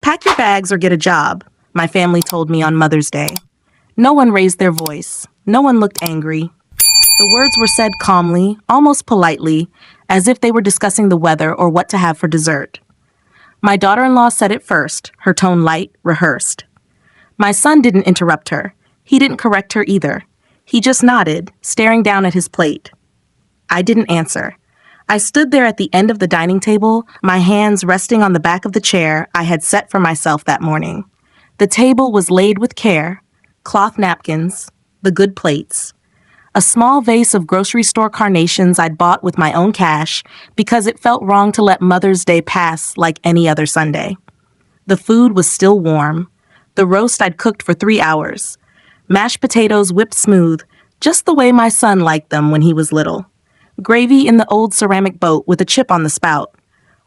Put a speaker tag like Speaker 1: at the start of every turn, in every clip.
Speaker 1: Pack your bags or get a job, my family told me on Mother's Day. No one raised their voice. No one looked angry. The words were said calmly, almost politely, as if they were discussing the weather or what to have for dessert. My daughter-in-law said it first, her tone light, rehearsed. My son didn't interrupt her. He didn't correct her either. He just nodded, staring down at his plate. I didn't answer. I stood there at the end of the dining table, my hands resting on the back of the chair I had set for myself that morning. The table was laid with care, cloth napkins, the good plates, a small vase of grocery store carnations I'd bought with my own cash because it felt wrong to let Mother's Day pass like any other Sunday. The food was still warm. The roast I'd cooked for 3 hours. Mashed potatoes whipped smooth, just the way my son liked them when he was little. Gravy in the old ceramic boat with a chip on the spout.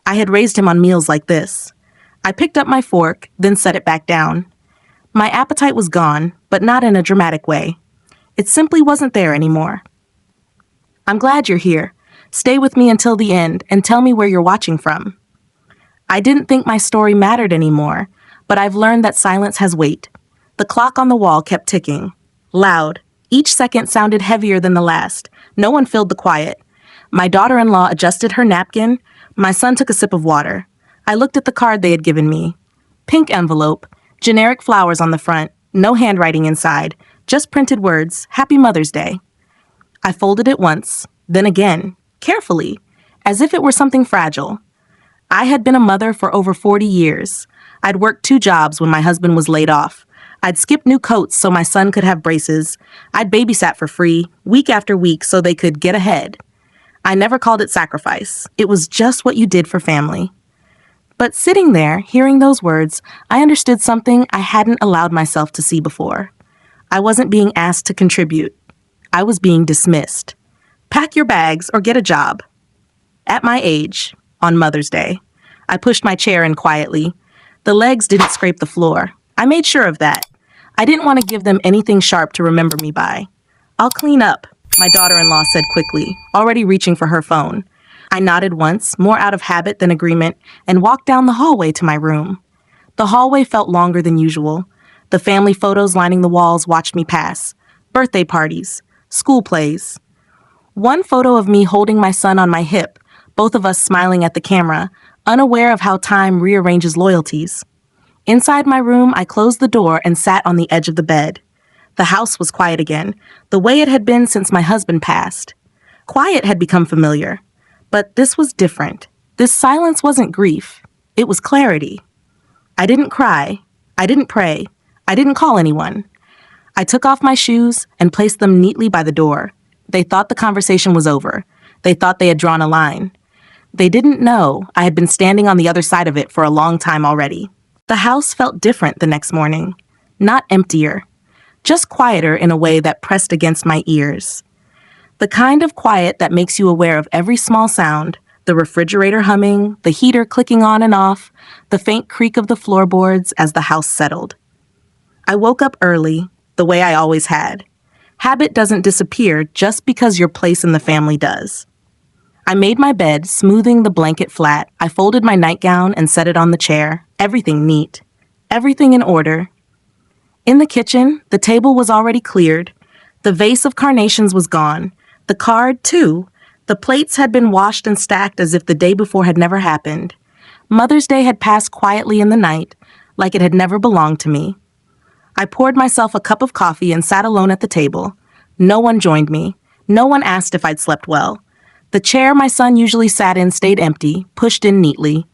Speaker 1: I had raised him on meals like this. I picked up my fork, then set it back down. My appetite was gone, but not in a dramatic way. It simply wasn't there anymore. I'm glad you're here. Stay with me until the end and tell me where you're watching from. I didn't think my story mattered anymore, but I've learned that silence has weight. The clock on the wall kept ticking. Loud. Each second sounded heavier than the last. No one filled the quiet. My daughter-in-law adjusted her napkin. My son took a sip of water. I looked at the card they had given me. Pink envelope, generic flowers on the front, no handwriting inside, just printed words, Happy Mother's Day. I folded it once, then again, carefully, as if it were something fragile. I had been a mother for over 40 years. I'd worked 2 jobs when my husband was laid off. I'd skipped new coats so my son could have braces. I'd babysat for free, week after week, so they could get ahead. I never called it sacrifice. It was just what you did for family. But sitting there, hearing those words, I understood something I hadn't allowed myself to see before. I wasn't being asked to contribute. I was being dismissed. Pack your bags or get a job. At my age, on Mother's Day, I pushed my chair in quietly. The legs didn't scrape the floor. I made sure of that. I didn't want to give them anything sharp to remember me by. I'll clean up, my daughter-in-law said quickly, already reaching for her phone. I nodded once, more out of habit than agreement, and walked down the hallway to my room. The hallway felt longer than usual. The family photos lining the walls watched me pass. Birthday parties, school plays. One photo of me holding my son on my hip, both of us smiling at the camera, unaware of how time rearranges loyalties. Inside my room, I closed the door and sat on the edge of the bed. The house was quiet again, the way it had been since my husband passed. Quiet had become familiar, but this was different. This silence wasn't grief. It was clarity. I didn't cry. I didn't pray. I didn't call anyone. I took off my shoes and placed them neatly by the door. They thought the conversation was over. They thought they had drawn a line. They didn't know I had been standing on the other side of it for a long time already. The house felt different the next morning. Not emptier. Just quieter in a way that pressed against my ears. The kind of quiet that makes you aware of every small sound, the refrigerator humming, the heater clicking on and off, the faint creak of the floorboards as the house settled. I woke up early, the way I always had. Habit doesn't disappear just because your place in the family does. I made my bed, smoothing the blanket flat. I folded my nightgown and set it on the chair, everything neat, everything in order. In the kitchen, the table was already cleared. The vase of carnations was gone. The card, too. The plates had been washed and stacked as if the day before had never happened. Mother's Day had passed quietly in the night, like it had never belonged to me. I poured myself a cup of coffee and sat alone at the table. No one joined me. No one asked if I'd slept well. The chair my son usually sat in stayed empty, pushed in neatly.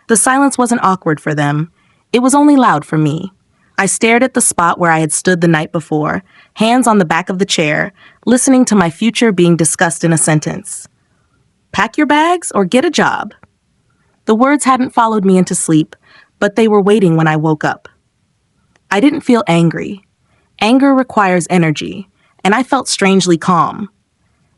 Speaker 1: The silence wasn't awkward for them. It was only loud for me. I stared at the spot where I had stood the night before, hands on the back of the chair, listening to my future being discussed in a sentence. Pack your bags or get a job. The words hadn't followed me into sleep, but they were waiting when I woke up. I didn't feel angry. Anger requires energy, and I felt strangely calm.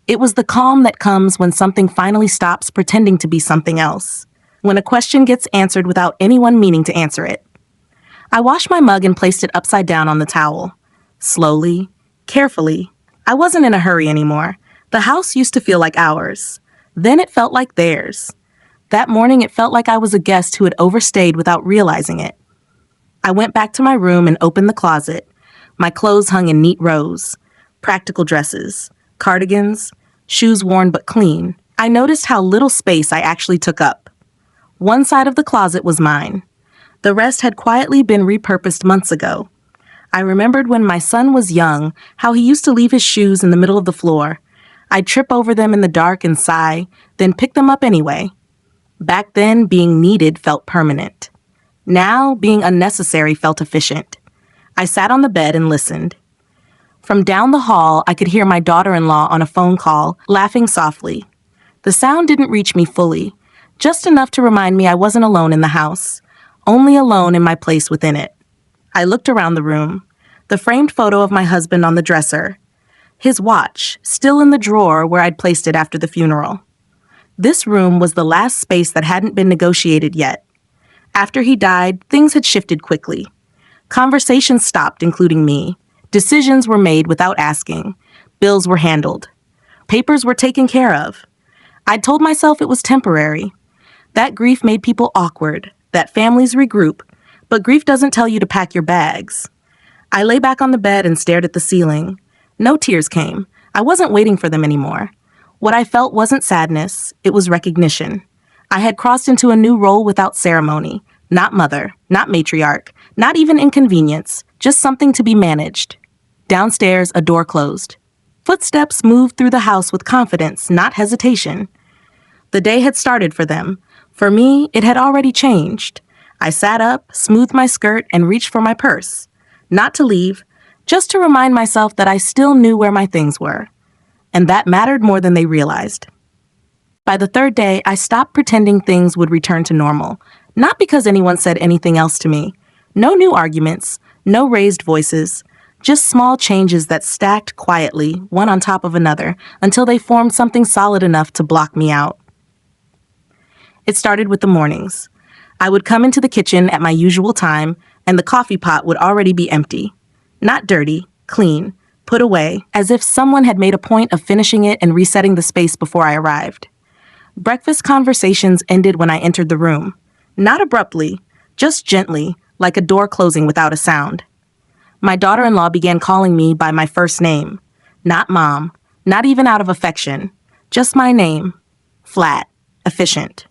Speaker 1: It was the calm that comes when something finally stops pretending to be something else, when a question gets answered without anyone meaning to answer it. I washed my mug and placed it upside down on the towel. Slowly, carefully. I wasn't in a hurry anymore. The house used to feel like ours. Then it felt like theirs. That morning it felt like I was a guest who had overstayed without realizing it. I went back to my room and opened the closet. My clothes hung in neat rows. Practical dresses, cardigans, shoes worn but clean. I noticed how little space I actually took up. One side of the closet was mine. The rest had quietly been repurposed months ago. I remembered when my son was young, how he used to leave his shoes in the middle of the floor. I'd trip over them in the dark and sigh, then pick them up anyway. Back then, being needed felt permanent. Now, being unnecessary felt efficient. I sat on the bed and listened. From down the hall, I could hear my daughter-in-law on a phone call, laughing softly. The sound didn't reach me fully, just enough to remind me I wasn't alone in the house, only alone in my place within it. I looked around the room. The framed photo of my husband on the dresser. His watch, still in the drawer where I'd placed it after the funeral. This room was the last space that hadn't been negotiated yet. After he died, things had shifted quickly. Conversations stopped, including me. Decisions were made without asking. Bills were handled. Papers were taken care of. I'd told myself it was temporary. That grief made people awkward, that families regroup, but grief doesn't tell you to pack your bags. I lay back on the bed and stared at the ceiling. No tears came. I wasn't waiting for them anymore. What I felt wasn't sadness, it was recognition. I had crossed into a new role without ceremony. Not mother, not matriarch, not even inconvenience, just something to be managed. Downstairs, a door closed. Footsteps moved through the house with confidence, not hesitation. The day had started for them. For me, it had already changed. I sat up, smoothed my skirt, and reached for my purse. Not to leave, just to remind myself that I still knew where my things were. And that mattered more than they realized. By the third day, I stopped pretending things would return to normal, not because anyone said anything else to me. No new arguments, no raised voices, just small changes that stacked quietly, one on top of another, until they formed something solid enough to block me out. It started with the mornings. I would come into the kitchen at my usual time, and the coffee pot would already be empty. Not dirty, clean, put away, as if someone had made a point of finishing it and resetting the space before I arrived. Breakfast conversations ended when I entered the room. Not abruptly, just gently, like a door closing without a sound. My daughter-in-law began calling me by my first name. Not mom, not even out of affection, just my name. Flat, efficient.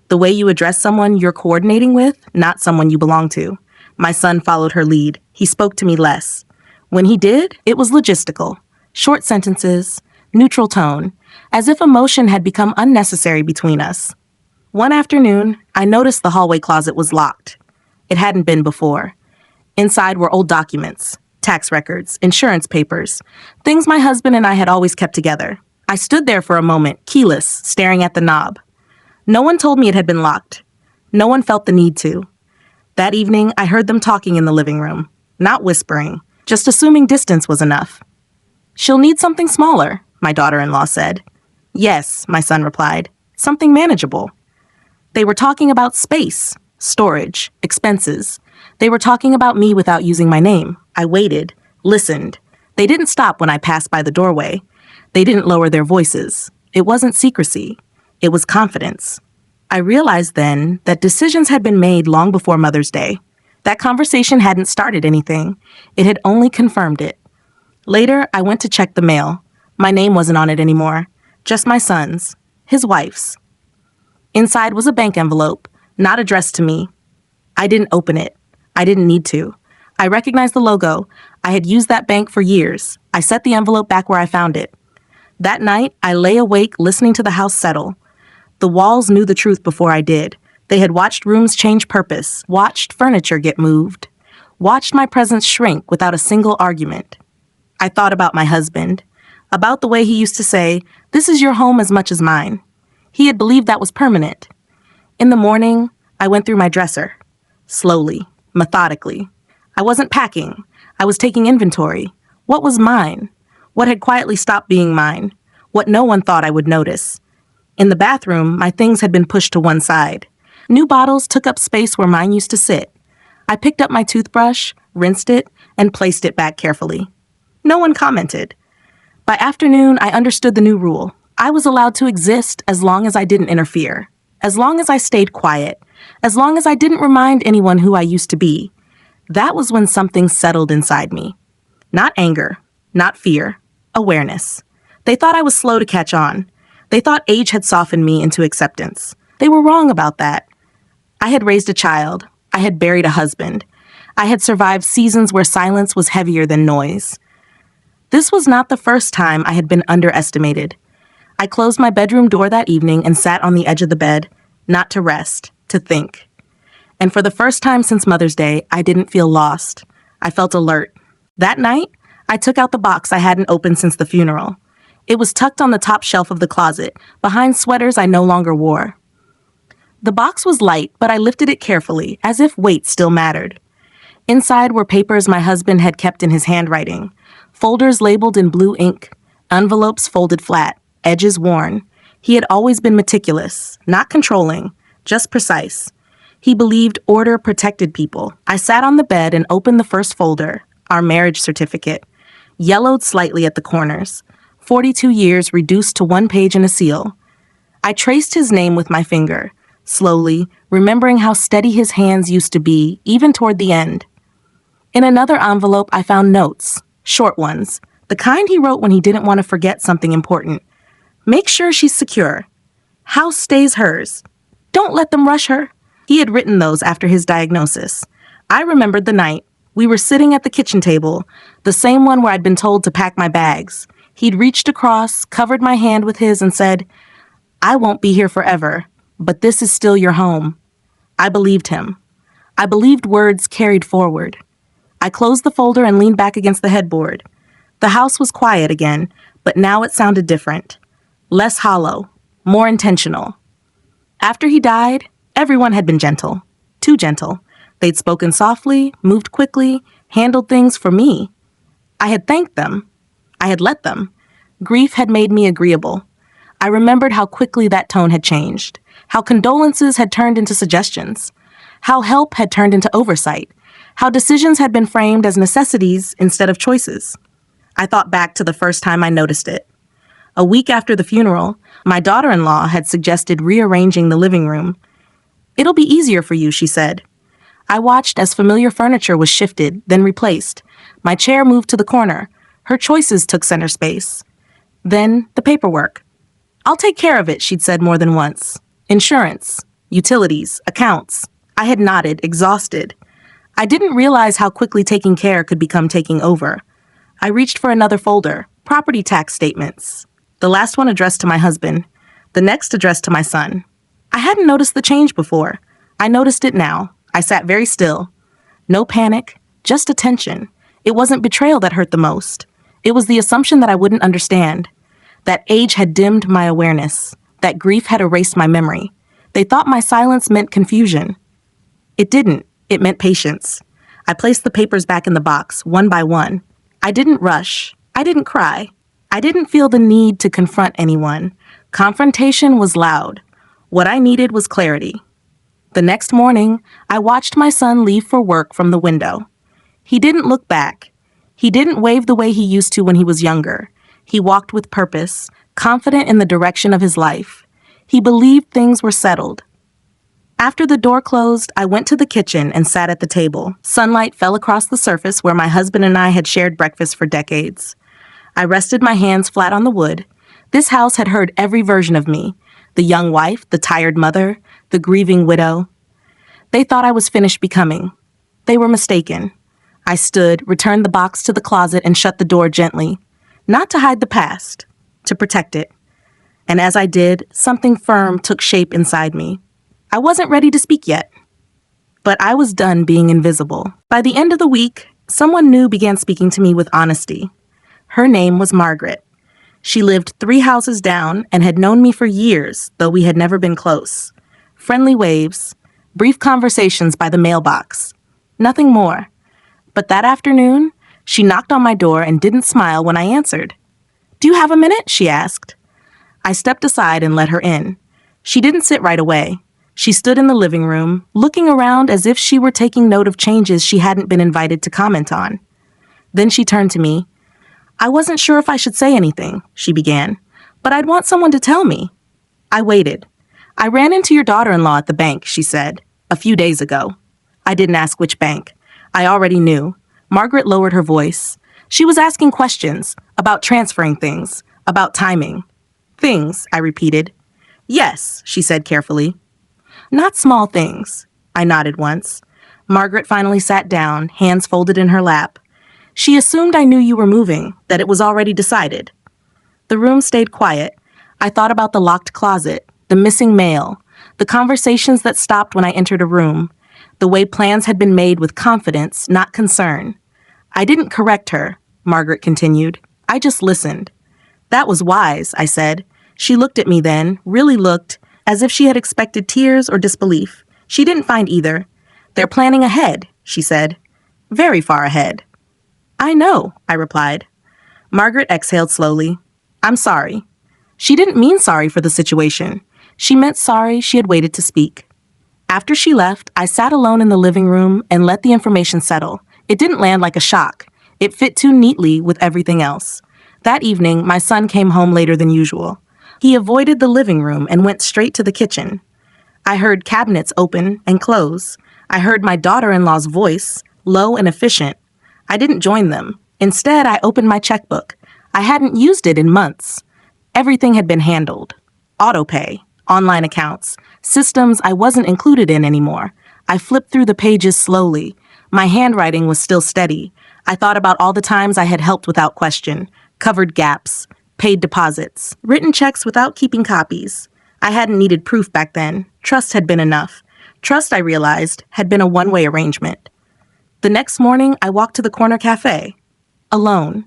Speaker 1: The way you address someone you're coordinating with, not someone you belong to. My son followed her lead. He spoke to me less. When he did, it was logistical. Short sentences, neutral tone, as if emotion had become unnecessary between us. One afternoon, I noticed the hallway closet was locked. It hadn't been before. Inside were old documents, tax records, insurance papers, things my husband and I had always kept together. I stood there for a moment, keyless, staring at the knob. No one told me it had been locked. No one felt the need to. That evening, I heard them talking in the living room, not whispering, just assuming distance was enough. "She'll need something smaller," my daughter-in-law said. "Yes," my son replied, "something manageable." They were talking about space, storage, expenses. They were talking about me without using my name. I waited, listened. They didn't stop when I passed by the doorway. They didn't lower their voices. It wasn't secrecy. It was confidence. I realized then that decisions had been made long before Mother's Day. That conversation hadn't started anything. It had only confirmed it. Later, I went to check the mail. My name wasn't on it anymore. Just my son's. His wife's. Inside was a bank envelope, not addressed to me. I didn't open it. I didn't need to. I recognized the logo. I had used that bank for years. I set the envelope back where I found it. That night, I lay awake listening to the house settle. The walls knew the truth before I did. They had watched rooms change purpose, watched furniture get moved, watched my presence shrink without a single argument. I thought about my husband, about the way he used to say, "This is your home as much as mine." He had believed that was permanent. In the morning, I went through my dresser. Slowly, methodically. I wasn't packing. I was taking inventory. What was mine? What had quietly stopped being mine? What no one thought I would notice? In the bathroom, my things had been pushed to one side. New bottles took up space where mine used to sit. I picked up my toothbrush, rinsed it, and placed it back carefully. No one commented. By afternoon, I understood the new rule. I was allowed to exist as long as I didn't interfere, as long as I stayed quiet, as long as I didn't remind anyone who I used to be. That was when something settled inside me. Not anger, not fear, awareness. They thought I was slow to catch on. They thought age had softened me into acceptance. They were wrong about that. I had raised a child. I had buried a husband. I had survived seasons where silence was heavier than noise. This was not the first time I had been underestimated. I closed my bedroom door that evening and sat on the edge of the bed, not to rest, to think. And for the first time since Mother's Day, I didn't feel lost. I felt alert. That night, I took out the box I hadn't opened since the funeral. It was tucked on the top shelf of the closet, behind sweaters I no longer wore. The box was light, but I lifted it carefully, as if weight still mattered. Inside were papers my husband had kept in his handwriting, folders labeled in blue ink, envelopes folded flat, edges worn. He had always been meticulous, not controlling, just precise. He believed order protected people. I sat on the bed and opened the first folder, our marriage certificate, yellowed slightly at the corners, 42 years reduced to one page and a seal. I traced his name with my finger, slowly, remembering how steady his hands used to be, even toward the end. In another envelope, I found notes, short ones, the kind he wrote when he didn't want to forget something important. Make sure she's secure. House stays hers. Don't let them rush her. He had written those after his diagnosis. I remembered the night. We were sitting at the kitchen table, the same one where I'd been told to pack my bags. He'd reached across, covered my hand with his, and said, "I won't be here forever, but this is still your home." I believed him. I believed words carried forward. I closed the folder and leaned back against the headboard. The house was quiet again, but now it sounded different. Less hollow, more intentional. After he died, everyone had been gentle. Too gentle. They'd spoken softly, moved quickly, handled things for me. I had thanked them. I had let them. Grief had made me agreeable. I remembered how quickly that tone had changed, how condolences had turned into suggestions, how help had turned into oversight, how decisions had been framed as necessities instead of choices. I thought back to the first time I noticed it. A week after the funeral, my daughter-in-law had suggested rearranging the living room. "It'll be easier for you," she said. I watched as familiar furniture was shifted, then replaced. My chair moved to the corner. Her choices took center space. Then the paperwork. "I'll take care of it," she'd said more than once. Insurance, utilities, accounts. I had nodded, exhausted. I didn't realize how quickly taking care could become taking over. I reached for another folder, property tax statements. The last one addressed to my husband, the next addressed to my son. I hadn't noticed the change before. I noticed it now. I sat very still. No panic, just attention. It wasn't betrayal that hurt the most. It was the assumption that I wouldn't understand, that age had dimmed my awareness, that grief had erased my memory. They thought my silence meant confusion. It didn't. It meant patience. I placed the papers back in the box, one by one. I didn't rush. I didn't cry. I didn't feel the need to confront anyone. Confrontation was loud. What I needed was clarity. The next morning, I watched my son leave for work from the window. He didn't look back. He didn't wave the way he used to when he was younger. He walked with purpose, confident in the direction of his life. He believed things were settled. After the door closed, I went to the kitchen and sat at the table. Sunlight fell across the surface where my husband and I had shared breakfast for decades. I rested my hands flat on the wood. This house had heard every version of me. The young wife, the tired mother, the grieving widow. They thought I was finished becoming. They were mistaken. I stood, returned the box to the closet, and shut the door gently. Not to hide the past, to protect it. And as I did, something firm took shape inside me. I wasn't ready to speak yet, but I was done being invisible. By the end of the week, someone new began speaking to me with honesty. Her name was Margaret. She lived 3 houses down and had known me for years, though we had never been close. Friendly waves, brief conversations by the mailbox. Nothing more. But that afternoon, she knocked on my door and didn't smile when I answered. "Do you have a minute?" she asked. I stepped aside and let her in. She didn't sit right away. She stood in the living room, looking around as if she were taking note of changes she hadn't been invited to comment on. Then she turned to me. "I wasn't sure if I should say anything," she began, "but I'd want someone to tell me." I waited. "I ran into your daughter-in-law at the bank," she said, "a few days ago." I didn't ask which bank. I already knew. Margaret lowered her voice. She was asking questions about transferring things, about timing. Things, I repeated. Yes, she said carefully. Not small things. I nodded once. Margaret finally sat down, hands folded in her lap. She assumed I knew you were moving, that it was already decided. The room stayed quiet. I thought about the locked closet, the missing mail, the conversations that stopped when I entered a room, the way plans had been made with confidence, not concern. I didn't correct her, Margaret continued. I just listened. That was wise, I said. She looked at me then, really looked, as if she had expected tears or disbelief. She didn't find either. They're planning ahead, she said. Very far ahead. I know, I replied. Margaret exhaled slowly. I'm sorry. She didn't mean sorry for the situation. She meant sorry she had waited to speak. After she left, I sat alone in the living room and let the information settle. It didn't land like a shock. It fit too neatly with everything else. That evening, my son came home later than usual. He avoided the living room and went straight to the kitchen. I heard cabinets open and close. I heard my daughter-in-law's voice, low and efficient. I didn't join them. Instead, I opened my checkbook. I hadn't used it in months. Everything had been handled. Autopay, online accounts, systems I wasn't included in anymore. I flipped through the pages slowly. My handwriting was still steady. I thought about all the times I had helped without question, covered gaps, paid deposits, written checks without keeping copies. I hadn't needed proof back then. Trust had been enough. Trust, I realized, had been a one-way arrangement. The next morning, I walked to the corner cafe. Alone.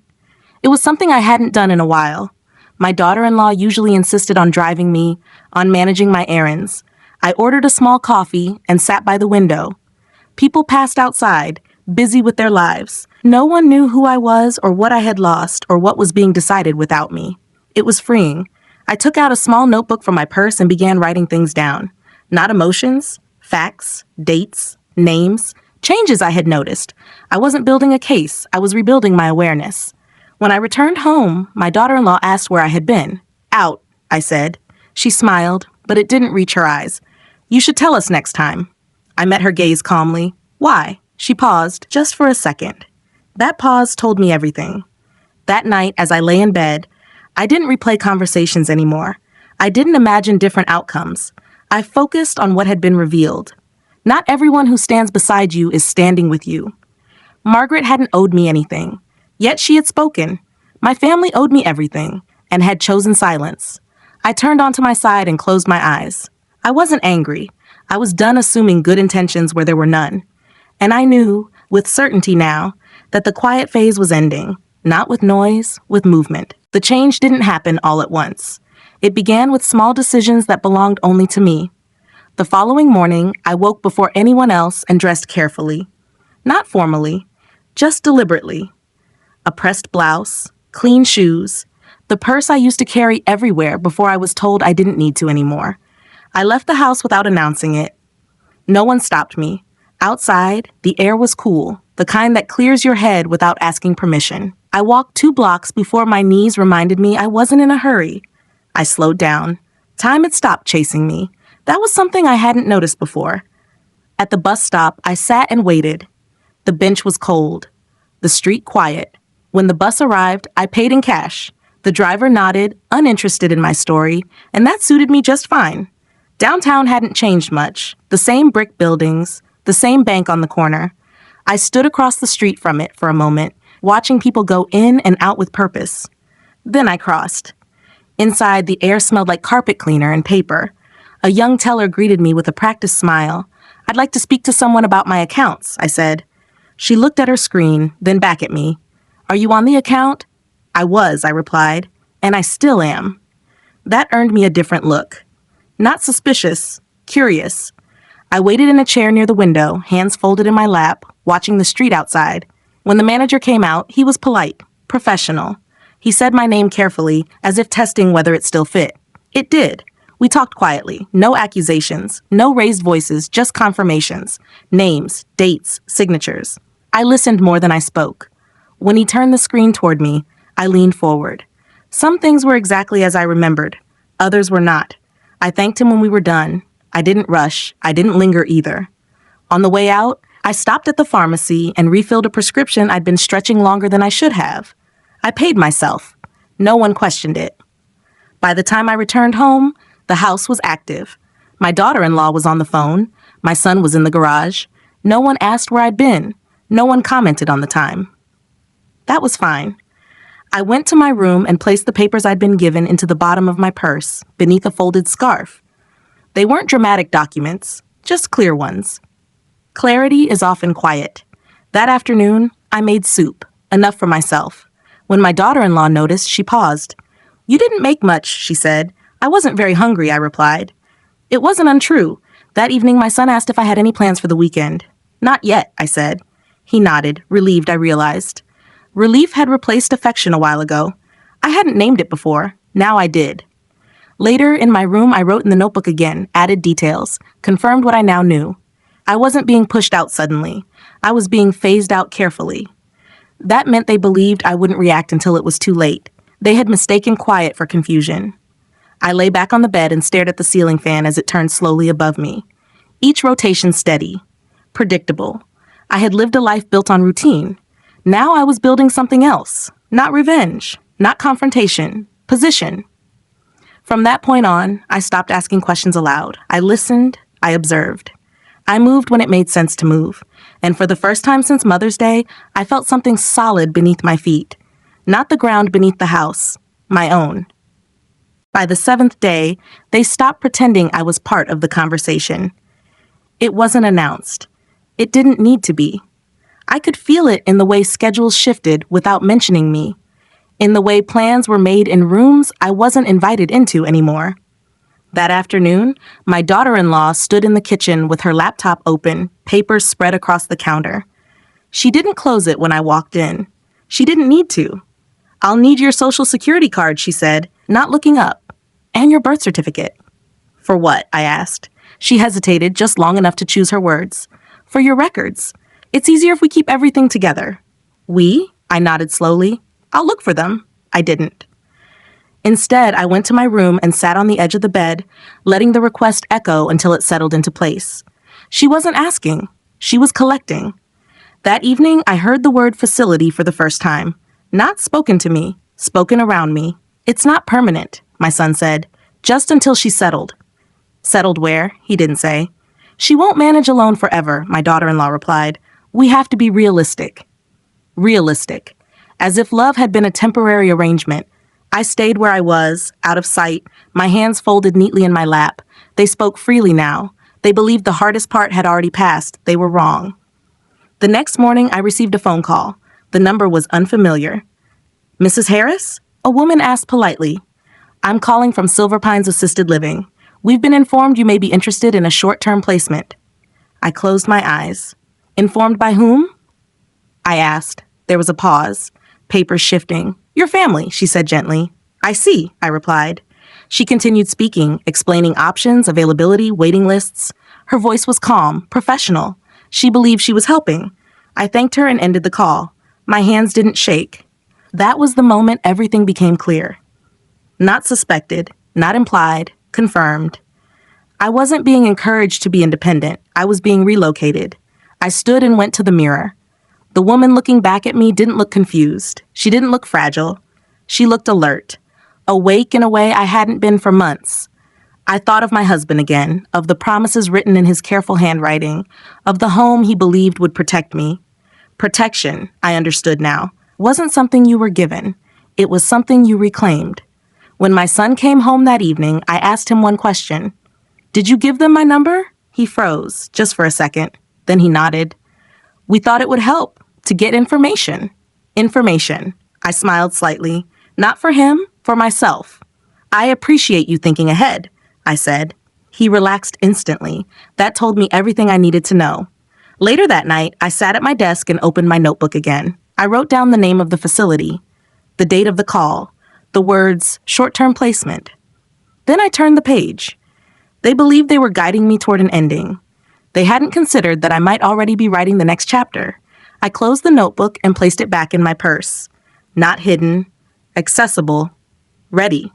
Speaker 1: It was something I hadn't done in a while. My daughter-in-law usually insisted on driving me, on managing my errands. I ordered a small coffee and sat by the window. People passed outside, busy with their lives. No one knew who I was or what I had lost or what was being decided without me. It was freeing. I took out a small notebook from my purse and began writing things down. Not emotions, facts, dates, names, changes I had noticed. I wasn't building a case. I was rebuilding my awareness. When I returned home, my daughter-in-law asked where I had been. Out, I said. She smiled, but it didn't reach her eyes. You should tell us next time. I met her gaze calmly. Why? She paused, just for a second. That pause told me everything. That night, as I lay in bed, I didn't replay conversations anymore. I didn't imagine different outcomes. I focused on what had been revealed. Not everyone who stands beside you is standing with you. Margaret hadn't owed me anything. Yet she had spoken. My family owed me everything, and had chosen silence. I turned onto my side and closed my eyes. I wasn't angry. I was done assuming good intentions where there were none. And I knew, with certainty now, that the quiet phase was ending, not with noise, with movement. The change didn't happen all at once. It began with small decisions that belonged only to me. The following morning, I woke before anyone else and dressed carefully. Not formally, just deliberately. A pressed blouse, clean shoes, the purse I used to carry everywhere before I was told I didn't need to anymore. I left the house without announcing it. No one stopped me. Outside, the air was cool, the kind that clears your head without asking permission. I walked 2 blocks before my knees reminded me I wasn't in a hurry. I slowed down. Time had stopped chasing me. That was something I hadn't noticed before. At the bus stop, I sat and waited. The bench was cold. The street quiet. When the bus arrived, I paid in cash. The driver nodded, uninterested in my story, and that suited me just fine. Downtown hadn't changed much. The same brick buildings, the same bank on the corner. I stood across the street from it for a moment, watching people go in and out with purpose. Then I crossed. Inside, the air smelled like carpet cleaner and paper. A young teller greeted me with a practiced smile. I'd like to speak to someone about my accounts, I said. She looked at her screen, then back at me. Are you on the account? I was, I replied, and I still am. That earned me a different look. Not suspicious, curious. I waited in a chair near the window, hands folded in my lap, watching the street outside. When the manager came out, he was polite, professional. He said my name carefully, as if testing whether it still fit. It did. We talked quietly, no accusations, no raised voices, just confirmations, names, dates, signatures. I listened more than I spoke. When he turned the screen toward me, I leaned forward. Some things were exactly as I remembered. Others were not. I thanked him when we were done. I didn't rush. I didn't linger either. On the way out, I stopped at the pharmacy and refilled a prescription I'd been stretching longer than I should have. I paid myself. No one questioned it. By the time I returned home, the house was active. My daughter-in-law was on the phone. My son was in the garage. No one asked where I'd been. No one commented on the time. That was fine. I went to my room and placed the papers I'd been given into the bottom of my purse, beneath a folded scarf. They weren't dramatic documents, just clear ones. Clarity is often quiet. That afternoon, I made soup, enough for myself. When my daughter-in-law noticed, she paused. "You didn't make much," she said. "I wasn't very hungry," I replied. It wasn't untrue. That evening, my son asked if I had any plans for the weekend. "Not yet," I said. He nodded, relieved, I realized. Relief had replaced affection a while ago. I hadn't named it before. Now I did. Later, in my room, I wrote in the notebook again, added details, confirmed what I now knew. I wasn't being pushed out suddenly. I was being phased out carefully. That meant they believed I wouldn't react until it was too late. They had mistaken quiet for confusion. I lay back on the bed and stared at the ceiling fan as it turned slowly above me. Each rotation steady. Predictable. I had lived a life built on routine. Now I was building something else. Not revenge. Not confrontation. Position. From that point on, I stopped asking questions aloud. I listened. I observed. I moved when it made sense to move. And for the first time since Mother's Day, I felt something solid beneath my feet. Not the ground beneath the house. My own. By the 7th day, they stopped pretending I was part of the conversation. It wasn't announced. It didn't need to be. I could feel it in the way schedules shifted without mentioning me, in the way plans were made in rooms I wasn't invited into anymore. That afternoon, my daughter-in-law stood in the kitchen with her laptop open, papers spread across the counter. She didn't close it when I walked in. She didn't need to. "I'll need your social security card," she said, not looking up, "and your birth certificate." "For what?" I asked. She hesitated just long enough to choose her words. "For your records. It's easier if we keep everything together." "We?" I nodded slowly. "I'll look for them." I didn't. Instead, I went to my room and sat on the edge of the bed, letting the request echo until it settled into place. She wasn't asking. She was collecting. That evening, I heard the word facility for the first time. Not spoken to me, spoken around me. "It's not permanent," my son said, "just until she's settled." "Settled where?" He didn't say. "She won't manage alone forever," my daughter-in-law replied. "We have to be realistic." Realistic. As if love had been a temporary arrangement. I stayed where I was, out of sight, my hands folded neatly in my lap. They spoke freely now. They believed the hardest part had already passed. They were wrong. The next morning, I received a phone call. The number was unfamiliar. "Mrs. Harris?" A woman asked politely. "I'm calling from Silver Pines Assisted Living. We've been informed you may be interested in a short-term placement." I closed my eyes. "Informed by whom?" I asked. There was a pause. Papers shifting. "Your family," she said gently. "I see," I replied. She continued speaking, explaining options, availability, waiting lists. Her voice was calm, professional. She believed she was helping. I thanked her and ended the call. My hands didn't shake. That was the moment everything became clear. Not suspected, not implied, confirmed. I wasn't being encouraged to be independent. I was being relocated. I stood and went to the mirror. The woman looking back at me didn't look confused. She didn't look fragile. She looked alert, awake in a way I hadn't been for months. I thought of my husband again, of the promises written in his careful handwriting, of the home he believed would protect me. Protection, I understood now, wasn't something you were given. It was something you reclaimed. When my son came home that evening, I asked him one question. "Did you give them my number?" He froze, just for a second. Then he nodded. "We thought it would help. To get information." Information. I smiled slightly. Not for him, for myself. "I appreciate you thinking ahead," I said. He relaxed instantly. That told me everything I needed to know. Later that night, I sat at my desk and opened my notebook again. I wrote down the name of the facility, the date of the call, the words short-term placement. Then I turned the page. They believed they were guiding me toward an ending. They hadn't considered that I might already be writing the next chapter. I closed the notebook and placed it back in my purse. Not hidden, accessible, ready.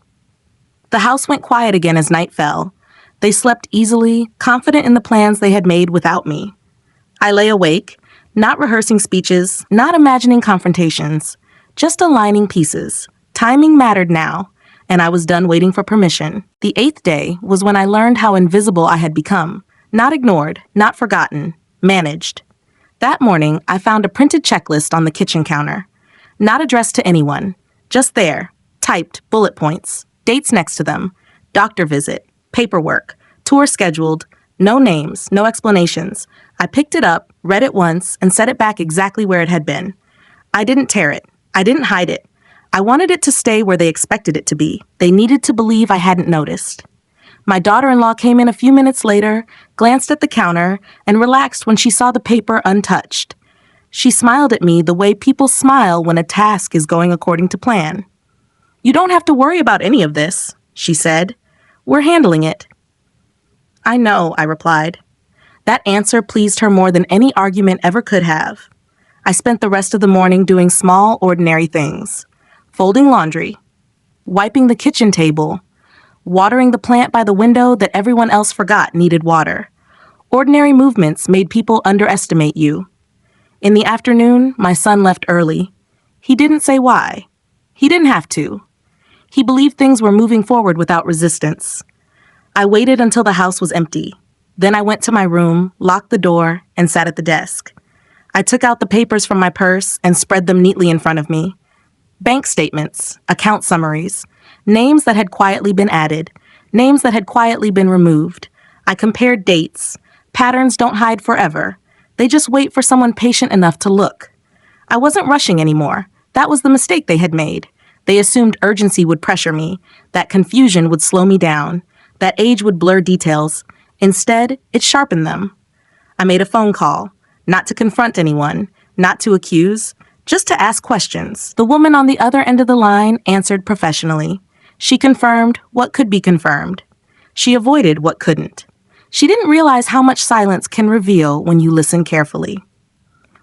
Speaker 1: The house went quiet again as night fell. They slept easily, confident in the plans they had made without me. I lay awake, not rehearsing speeches, not imagining confrontations, just aligning pieces. Timing mattered now, and I was done waiting for permission. The 8th day was when I learned how invisible I had become. Not ignored, not forgotten, managed. That morning, I found a printed checklist on the kitchen counter. Not addressed to anyone, just there, typed bullet points, dates next to them, doctor visit, paperwork, tour scheduled, no names, no explanations. I picked it up, read it once, and set it back exactly where it had been. I didn't tear it. I didn't hide it. I wanted it to stay where they expected it to be. They needed to believe I hadn't noticed. My daughter-in-law came in a few minutes later, glanced at the counter, and relaxed when she saw the paper untouched. She smiled at me the way people smile when a task is going according to plan. "You don't have to worry about any of this," she said. "We're handling it." "I know," I replied. That answer pleased her more than any argument ever could have. I spent the rest of the morning doing small, ordinary things. Folding laundry, wiping the kitchen table, watering the plant by the window that everyone else forgot needed water. Ordinary movements made people underestimate you. In the afternoon, my son left early. He didn't say why. He didn't have to. He believed things were moving forward without resistance. I waited until the house was empty. Then I went to my room, locked the door, and sat at the desk. I took out the papers from my purse and spread them neatly in front of me. Bank statements, account summaries, names that had quietly been added, names that had quietly been removed. I compared dates. Patterns don't hide forever. They just wait for someone patient enough to look. I wasn't rushing anymore. That was the mistake they had made. They assumed urgency would pressure me, that confusion would slow me down, that age would blur details. Instead, it sharpened them. I made a phone call, not to confront anyone, not to accuse, just to ask questions. The woman on the other end of the line answered professionally. She confirmed what could be confirmed. She avoided what couldn't. She didn't realize how much silence can reveal when you listen carefully.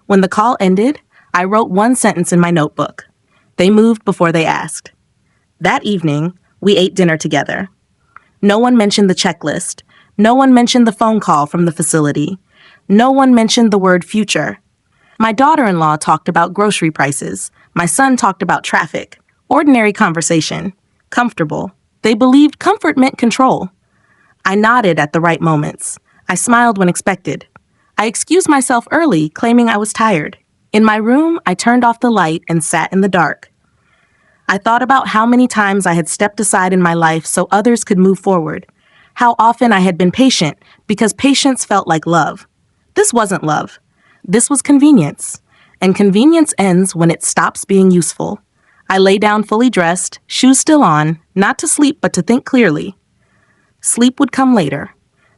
Speaker 1: When the call ended, I wrote one sentence in my notebook. They moved before they asked. That evening, we ate dinner together. No one mentioned the checklist. No one mentioned the phone call from the facility. No one mentioned the word future. My daughter-in-law talked about grocery prices. My son talked about traffic. Ordinary conversation. Comfortable. They believed comfort meant control. I nodded at the right moments. I smiled when expected. I excused myself early, claiming I was tired. In my room, I turned off the light and sat in the dark. I thought about how many times I had stepped aside in my life so others could move forward. How often I had been patient because patience felt like love. This wasn't love. This was convenience. And convenience ends when it stops being useful. I lay down fully dressed, shoes still on, not to sleep but to think clearly. Sleep would come later.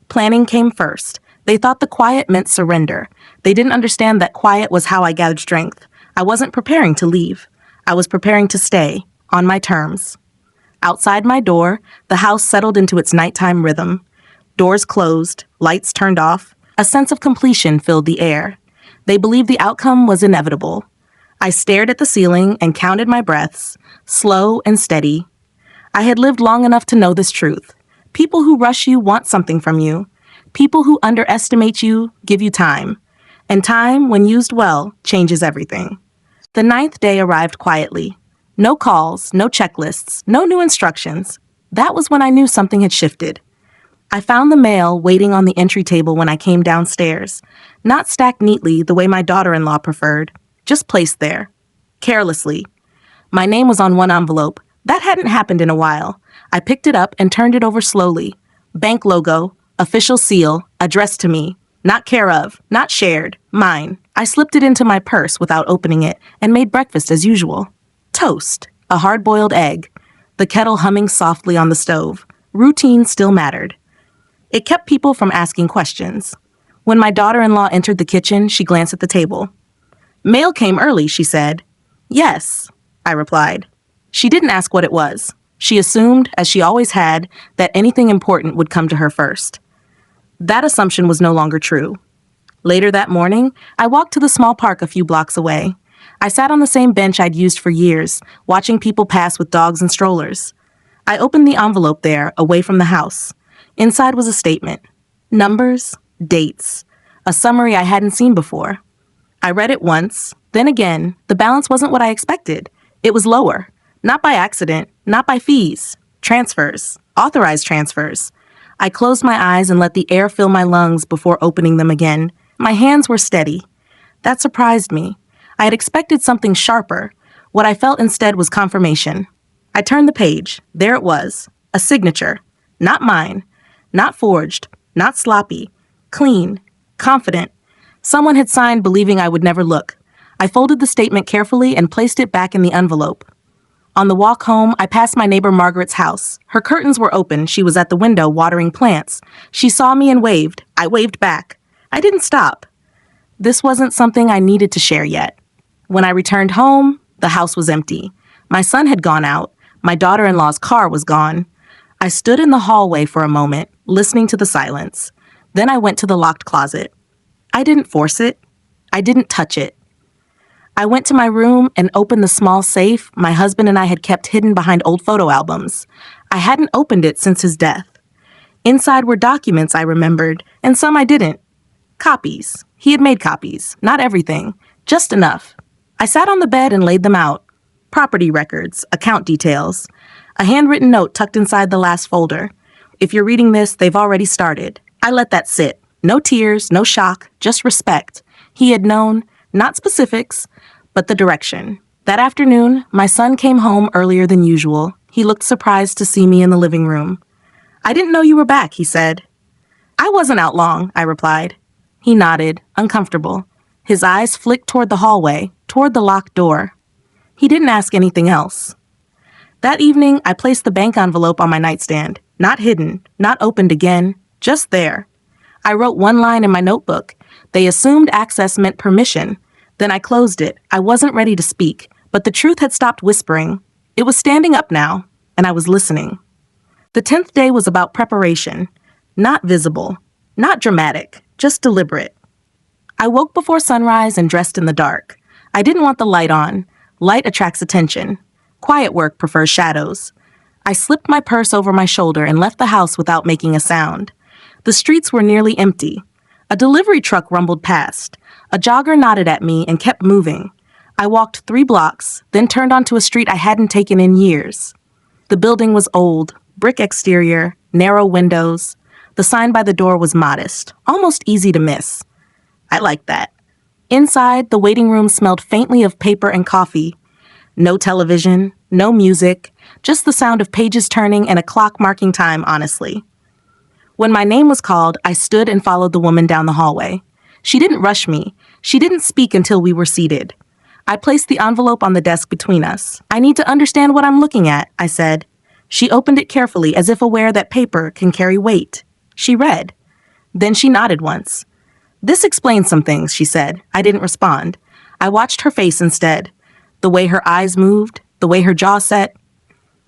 Speaker 1: Planning came first. They thought the quiet meant surrender. They didn't understand that quiet was how I gathered strength. I wasn't preparing to leave. I was preparing to stay, on my terms. Outside my door, the house settled into its nighttime rhythm. Doors closed, lights turned off. A sense of completion filled the air. They believed the outcome was inevitable. I stared at the ceiling and counted my breaths, slow and steady. I had lived long enough to know this truth. People who rush you want something from you. People who underestimate you give you time. And time, when used well, changes everything. The 9th day arrived quietly. No calls, no checklists, no new instructions. That was when I knew something had shifted. I found the mail waiting on the entry table when I came downstairs, not stacked neatly the way my daughter-in-law preferred, just placed there, carelessly. My name was on one envelope. That hadn't happened in a while. I picked it up and turned it over slowly. Bank logo, official seal, addressed to me. Not care of, not shared, mine. I slipped it into my purse without opening it and made breakfast as usual. Toast, a hard-boiled egg, the kettle humming softly on the stove. Routine still mattered. It kept people from asking questions. When my daughter-in-law entered the kitchen, she glanced at the table. "Mail came early," she said. "Yes," I replied. She didn't ask what it was. She assumed, as she always had, that anything important would come to her first. That assumption was no longer true. Later that morning, I walked to the small park a few blocks away. I sat on the same bench I'd used for years, watching people pass with dogs and strollers. I opened the envelope there, away from the house. Inside was a statement. Numbers, dates, a summary I hadn't seen before. I read it once, then again. The balance wasn't what I expected. It was lower. Not by accident, not by fees. Transfers. Authorized transfers. I closed my eyes and let the air fill my lungs before opening them again. My hands were steady. That surprised me. I had expected something sharper. What I felt instead was confirmation. I turned the page. There it was. A signature. Not mine. Not forged. Not sloppy. Clean. Confident. Someone had signed believing I would never look. I folded the statement carefully and placed it back in the envelope. On the walk home, I passed my neighbor Margaret's house. Her curtains were open. She was at the window watering plants. She saw me and waved. I waved back. I didn't stop. This wasn't something I needed to share yet. When I returned home, the house was empty. My son had gone out. My daughter-in-law's car was gone. I stood in the hallway for a moment, listening to the silence. Then I went to the locked closet. I didn't force it. I didn't touch it. I went to my room and opened the small safe my husband and I had kept hidden behind old photo albums. I hadn't opened it since his death. Inside were documents I remembered, and some I didn't. Copies. He had made copies. Not everything. Just enough. I sat on the bed and laid them out. Property records, account details. A handwritten note tucked inside the last folder. If you're reading this, they've already started. I let that sit. No tears, no shock, just respect. He had known, not specifics, but the direction. That afternoon, my son came home earlier than usual. He looked surprised to see me in the living room. "I didn't know you were back," he said. "I wasn't out long," I replied. He nodded, uncomfortable. His eyes flicked toward the hallway, toward the locked door. He didn't ask anything else. That evening, I placed the bank envelope on my nightstand. Not hidden, not opened again, just there. I wrote one line in my notebook. They assumed access meant permission. Then I closed it. I wasn't ready to speak, but the truth had stopped whispering. It was standing up now, and I was listening. The 10th day was about preparation. Not visible, not dramatic, just deliberate. I woke before sunrise and dressed in the dark. I didn't want the light on. Light attracts attention. Quiet work prefers shadows. I slipped my purse over my shoulder and left the house without making a sound. The streets were nearly empty. A delivery truck rumbled past. A jogger nodded at me and kept moving. I walked 3 blocks, then turned onto a street I hadn't taken in years. The building was old, brick exterior, narrow windows. The sign by the door was modest, almost easy to miss. I liked that. Inside, the waiting room smelled faintly of paper and coffee. No television, no music, just the sound of pages turning and a clock marking time, honestly. When my name was called, I stood and followed the woman down the hallway. She didn't rush me. She didn't speak until we were seated. I placed the envelope on the desk between us. "I need to understand what I'm looking at," I said. She opened it carefully, as if aware that paper can carry weight. She read. Then she nodded once. "This explains some things," she said. I didn't respond. I watched her face instead. The way her eyes moved, the way her jaw set.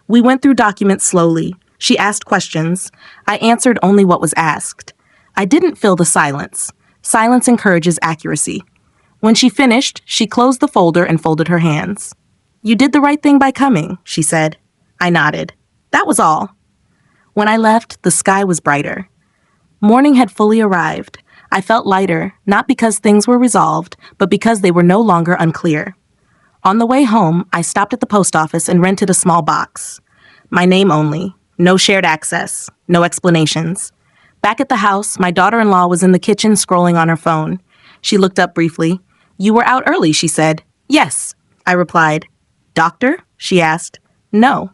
Speaker 1: We went through documents slowly. She asked questions. I answered only what was asked. I didn't fill the silence. Silence encourages accuracy. When she finished, she closed the folder and folded her hands. "You did the right thing by coming," she said. I nodded. That was all. When I left, the sky was brighter. Morning had fully arrived. I felt lighter, not because things were resolved, but because they were no longer unclear. On the way home, I stopped at the post office and rented a small box. My name only. No shared access. No explanations. Back at the house, my daughter-in-law was in the kitchen scrolling on her phone. She looked up briefly. "You were out early," she said. "Yes," I replied. "Doctor?" she asked. "No."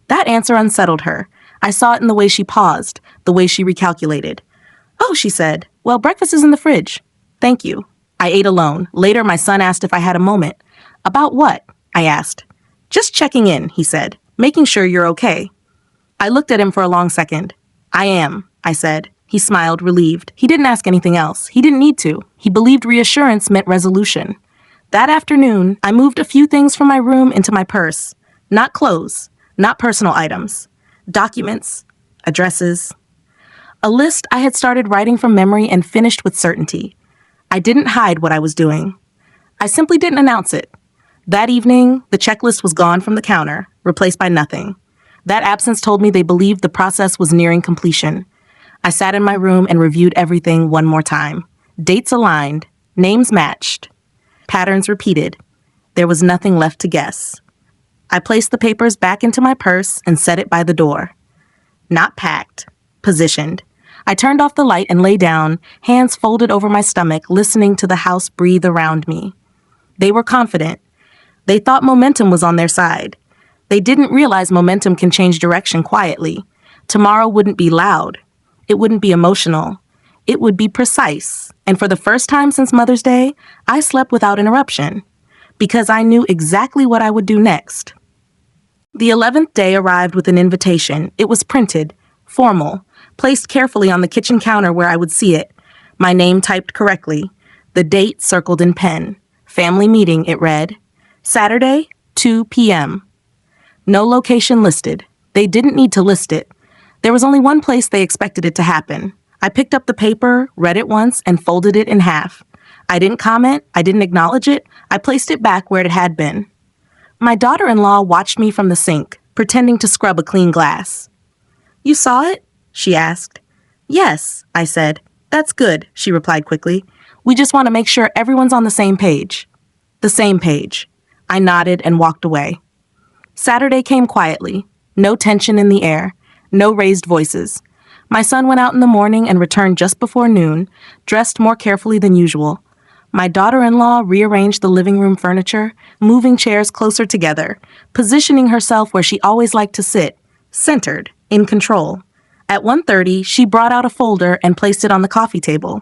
Speaker 1: That answer unsettled her. I saw it in the way she paused, the way she recalculated. "Oh," she said. "Well, breakfast is in the fridge." "Thank you." I ate alone. Later, my son asked if I had a moment. "About what?" I asked. "Just checking in," he said. "Making sure you're okay." I looked at him for a long second. "I am," I said. He smiled, relieved. He didn't ask anything else. He didn't need to. He believed reassurance meant resolution. That afternoon, I moved a few things from my room into my purse. Not clothes, not personal items. Documents, addresses. A list I had started writing from memory and finished with certainty. I didn't hide what I was doing. I simply didn't announce it. That evening, the checklist was gone from the counter, replaced by nothing. That absence told me they believed the process was nearing completion. I sat in my room and reviewed everything one more time. Dates aligned. Names matched. Patterns repeated. There was nothing left to guess. I placed the papers back into my purse and set it by the door. Not packed. Positioned. I turned off the light and lay down, hands folded over my stomach, listening to the house breathe around me. They were confident. They thought momentum was on their side. They didn't realize momentum can change direction quietly. Tomorrow wouldn't be loud. It wouldn't be emotional. It would be precise. And for the first time since Mother's Day, I slept without interruption, because I knew exactly what I would do next. The 11th day arrived with an invitation. It was printed, formal, placed carefully on the kitchen counter where I would see it. My name typed correctly. The date circled in pen. Family meeting, it read. Saturday, 2 p.m. No location listed. They didn't need to list it. There was only one place they expected it to happen. I picked up the paper, read it once, and folded it in half. I didn't comment. I didn't acknowledge it. I placed it back where it had been. My daughter-in-law watched me from the sink, pretending to scrub a clean glass. You saw it? She asked. Yes, I said. That's good, she replied quickly. We just want to make sure everyone's on the same page. The same page. I nodded and walked away. Saturday came quietly. No tension in the air. No raised voices. My son went out in the morning and returned just before noon, dressed more carefully than usual. My daughter-in-law rearranged the living room furniture, moving chairs closer together, positioning herself where she always liked to sit, centered, in control. At 1:30, she brought out a folder and placed it on the coffee table.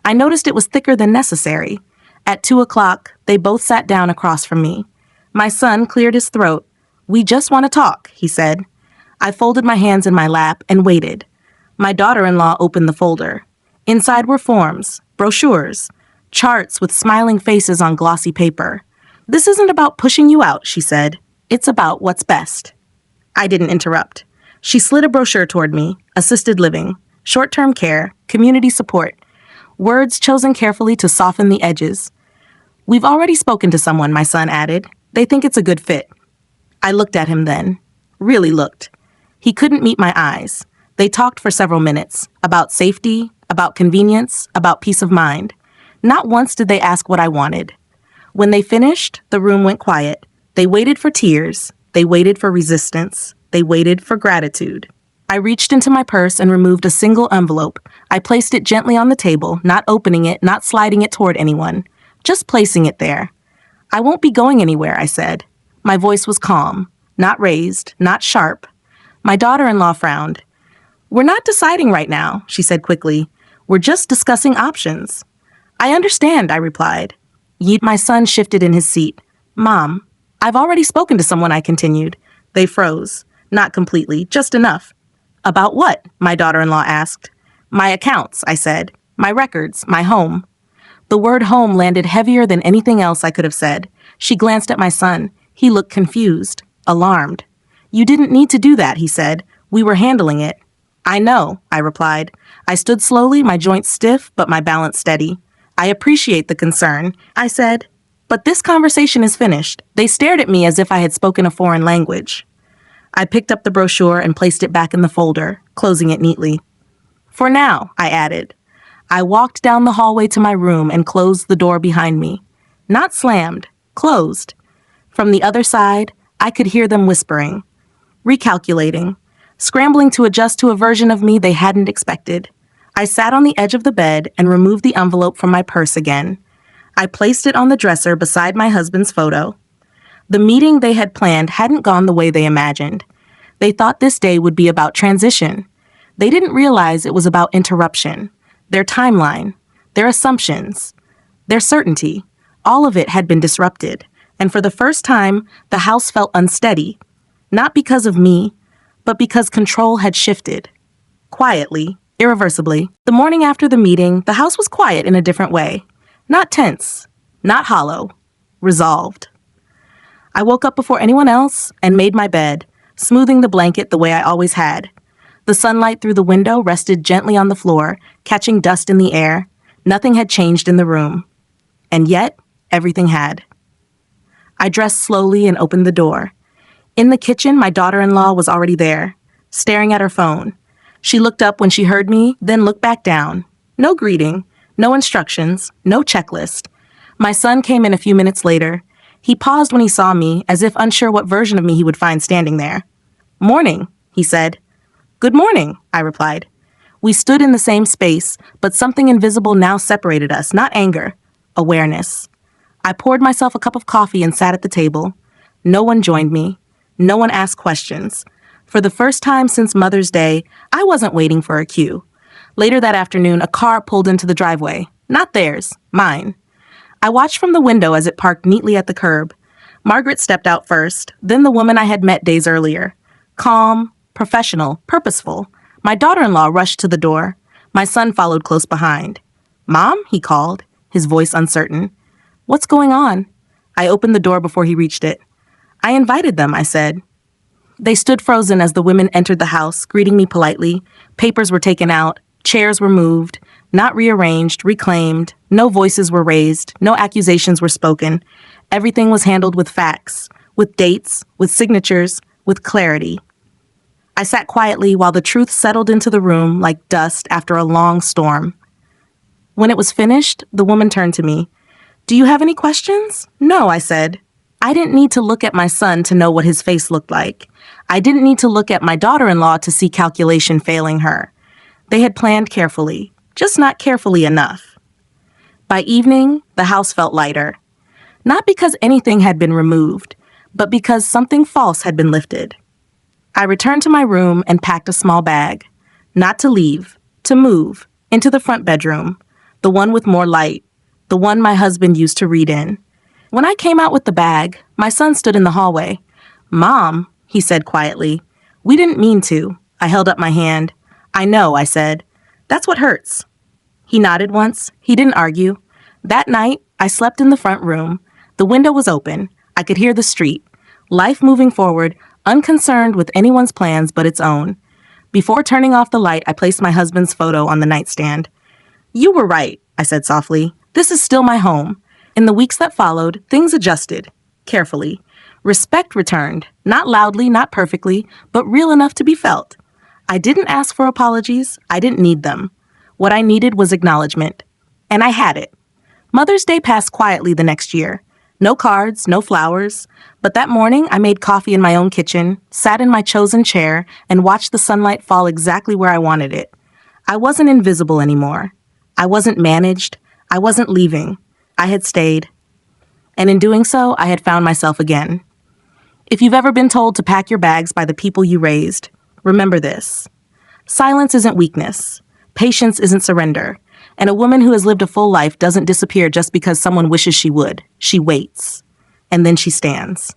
Speaker 1: I noticed it was thicker than necessary. At 2 o'clock, they both sat down across from me. My son cleared his throat. We just want to talk, he said. I folded my hands in my lap and waited. My daughter-in-law opened the folder. Inside were forms, brochures, charts with smiling faces on glossy paper. This isn't about pushing you out, she said. It's about what's best. I didn't interrupt. She slid a brochure toward me. Assisted living, short-term care, community support. Words chosen carefully to soften the edges. We've already spoken to someone, my son added. They think it's a good fit. I looked at him then. Really looked. He couldn't meet my eyes. They talked for several minutes. About safety, about convenience, about peace of mind. Not once did they ask what I wanted. When they finished, the room went quiet. They waited for tears. They waited for resistance. They waited for gratitude. I reached into my purse and removed a single envelope. I placed it gently on the table, not opening it, not sliding it toward anyone. Just placing it there. I won't be going anywhere, I said. My voice was calm, not raised, not sharp. My daughter-in-law frowned. We're not deciding right now, she said quickly. We're just discussing options. I understand, I replied. My son shifted in his seat. Mom, I've already spoken to someone, I continued. They froze. Not completely, just enough. About what? My daughter-in-law asked. My accounts, I said. My records, my home. The word home landed heavier than anything else I could have said. She glanced at my son. He looked confused, alarmed. You didn't need to do that, he said. We were handling it. I know, I replied. I stood slowly, my joints stiff, but my balance steady. I appreciate the concern, I said. But this conversation is finished. They stared at me as if I had spoken a foreign language. I picked up the brochure and placed it back in the folder, closing it neatly. For now, I added. I walked down the hallway to my room and closed the door behind me. Not slammed, closed. From the other side, I could hear them whispering, recalculating, scrambling to adjust to a version of me they hadn't expected. I sat on the edge of the bed and removed the envelope from my purse again. I placed it on the dresser beside my husband's photo. The meeting they had planned hadn't gone the way they imagined. They thought this day would be about transition. They didn't realize it was about interruption. Their timeline, their assumptions, their certainty, all of it had been disrupted. And for the first time, the house felt unsteady. Not because of me, but because control had shifted. Quietly, irreversibly. The morning after the meeting, the house was quiet in a different way. Not tense, not hollow, resolved. I woke up before anyone else and made my bed, smoothing the blanket the way I always had. The sunlight through the window rested gently on the floor, catching dust in the air. Nothing had changed in the room. And yet, everything had. I dressed slowly and opened the door. In the kitchen, my daughter-in-law was already there, staring at her phone. She looked up when she heard me, then looked back down. No greeting, No instructions, no checklist. My son came in a few minutes later. He paused when he saw me, as if unsure what version of me he would find standing there. "Morning," he said. "Good morning," I replied. We stood in the same space, but something invisible now separated us, not anger, awareness. I poured myself a cup of coffee and sat at the table. No one joined me. No one asked questions. For the first time since Mother's Day, I wasn't waiting for a cue. Later that afternoon, a car pulled into the driveway. Not theirs, mine. I watched from the window as it parked neatly at the curb. Margaret stepped out first, then the woman I had met days earlier. Calm, professional, purposeful. My daughter-in-law rushed to the door. My son followed close behind. "Mom?" he called, his voice uncertain. "What's going on?" I opened the door before he reached it. "I invited them," I said. They stood frozen as the women entered the house, greeting me politely. Papers were taken out. Chairs were moved, not rearranged, reclaimed. No voices were raised. No accusations were spoken. Everything was handled with facts, with dates, with signatures, with clarity. I sat quietly while the truth settled into the room like dust after a long storm. When it was finished, the woman turned to me. "Do you have any questions?" "No," I said. I didn't need to look at my son to know what his face looked like. I didn't need to look at my daughter-in-law to see calculation failing her. They had planned carefully, just not carefully enough. By evening, the house felt lighter. Not because anything had been removed, but because something false had been lifted. I returned to my room and packed a small bag. Not to leave, to move, into the front bedroom, the one with more light, the one my husband used to read in. When I came out with the bag, my son stood in the hallway. "Mom," he said quietly. "We didn't mean to." I held up my hand. "I know," I said. "That's what hurts." He nodded once. He didn't argue. That night, I slept in the front room. The window was open. I could hear the street. Life moving forward, unconcerned with anyone's plans but its own. Before turning off the light, I placed my husband's photo on the nightstand. "You were right," I said softly. "This is still my home." In the weeks that followed, things adjusted, carefully. Respect returned, not loudly, not perfectly, but real enough to be felt. I didn't ask for apologies. I didn't need them. What I needed was acknowledgement. And I had it. Mother's Day passed quietly the next year. No cards, no flowers. But that morning, I made coffee in my own kitchen, sat in my chosen chair, and watched the sunlight fall exactly where I wanted it. I wasn't invisible anymore. I wasn't managed. I wasn't leaving. I had stayed. And in doing so, I had found myself again. If you've ever been told to pack your bags by the people you raised, remember this. Silence isn't weakness. Patience isn't surrender. And a woman who has lived a full life doesn't disappear just because someone wishes she would. She waits. And then she stands.